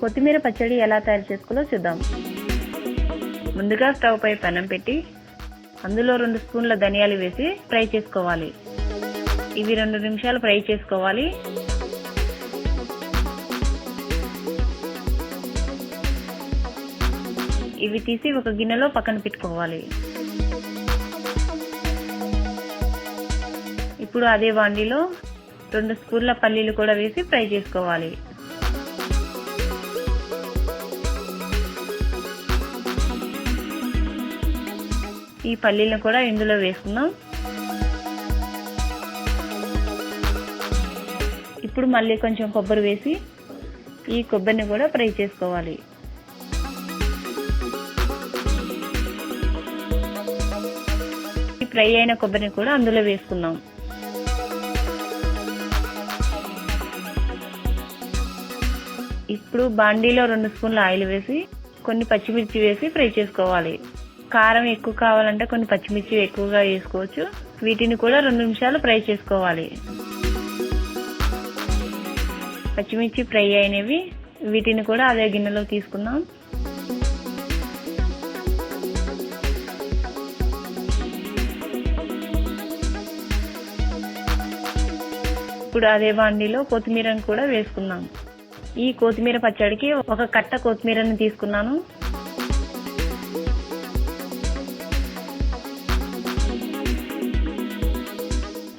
కొత్తిమీర పచ్చడి ఎలా తయారు చేసుకోవాలో చూద్దాం. ముందుగా స్టవ్ పై పెనం పెట్టి అందులో 2 స్పూన్ల ధనియాలు వేసి ఫ్రై చేసుకోవాలి. ఇవి 2 నిమిషాలు ఫ్రై చేసుకోవాలి. ఇవి తీసి ఒక గిన్నెలో పక్కన పెట్టుకోవాలి. ఇప్పుడు అదే బాండీలో 2 స్పూన్ల పల్లీలు కూడా వేసి ఫ్రై చేసుకోవాలి. ఈ పల్లీలను కూడా ఇందులో వేసుకుందాం. ఇప్పుడు మళ్ళీ కొంచెం కొబ్బరి వేసి ఈ కొబ్బరిని కూడా ఫ్రై చేసుకోవాలి. ఈ ఫ్రై అయిన కొబ్బరిని కూడా అందులో వేసుకుందాం. ఇప్పుడు బాండీలో 2 స్పూన్ల ఆయిల్ వేసి కొన్ని పచ్చిమిర్చి వేసి ఫ్రై చేసుకోవాలి. కారం ఎక్కువ కావాలంటే కొన్ని పచ్చిమిర్చి ఎక్కువగా వేసుకోవచ్చు. వీటిని కూడా 2 నిమిషాలు ఫ్రై చేసుకోవాలి. పచ్చిమిర్చి ఫ్రై అయినవి, వీటిని కూడా అదే గిన్నెలో తీసుకుందాం. ఇప్పుడు అదే బాండీలో కొత్తిమీరను కూడా వేసుకుందాం. ఈ కొత్తిమీర పచ్చడికి ఒక కట్ట కొత్తిమీరని తీసుకున్నాను.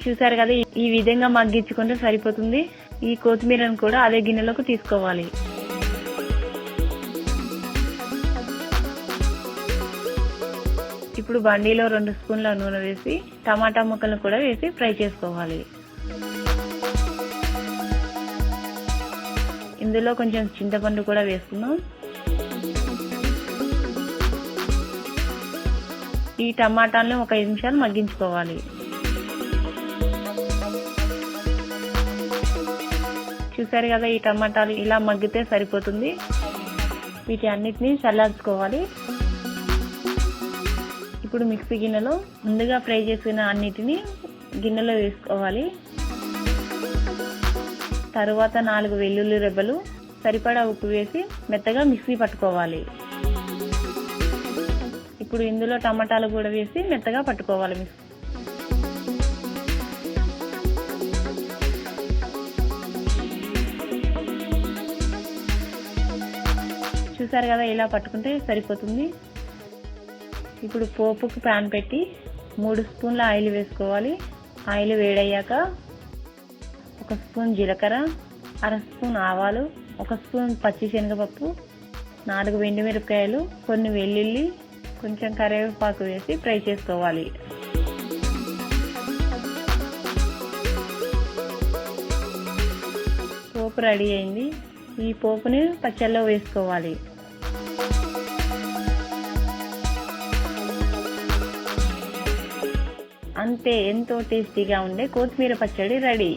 చూసారు కదా, ఈ విధంగా మగ్గించుకుంటే సరిపోతుంది. ఈ కొత్తిమీరను కూడా అదే గిన్నెలోకి తీసుకోవాలి. ఇప్పుడు బండిలో 2 స్పూన్ల నూనె వేసి టమాటా ముక్కలను కూడా వేసి ఫ్రై చేసుకోవాలి. ఇందులో కొంచెం చింతపండు కూడా వేసుకుందాం. ఈ టమాటాలను ఒక 5 నిమిషాలు మగ్గించుకోవాలి. చూసారు కదా, ఈ టమాటాలు ఇలా మగ్గితే సరిపోతుంది. వీటి అన్నిటిని చల్లార్చుకోవాలి. ఇప్పుడు మిక్సీ గిన్నెలో ముందుగా ఫ్రై చేసిన అన్నిటిని గిన్నెలో వేసుకోవాలి. తరువాత 4 వెల్లుల్లి రెబ్బలు, సరిపడా ఉప్పు వేసి మెత్తగా మిక్సీ పట్టుకోవాలి. ఇప్పుడు ఇందులో టమాటాలు కూడా వేసి మెత్తగా పట్టుకోవాలి. చూసారు కదా, ఇలా పట్టుకుంటే సరిపోతుంది. ఇప్పుడు పోపుకు ప్యాన్ పెట్టి 3 స్పూన్ల ఆయిల్ వేసుకోవాలి. ఆయిల్ వేడయ్యాక 1 స్పూన్ జీలకర్ర, 1/2 స్పూన్ ఆవాలు, 1 స్పూన్ పచ్చి శనగపప్పు, 4 ఎండుమిరపకాయలు, కొన్ని వెల్లుల్లి, కొంచెం కరివేపాకు వేసి ఫ్రై చేసుకోవాలి. పోపు రెడీ అయింది. ఈ పోపుని పచ్చళ్ళలో వేసుకోవాలి. అంతే, ఎంతో టేస్టీగా ఉండే కొత్తిమీర పచ్చడి రెడీ.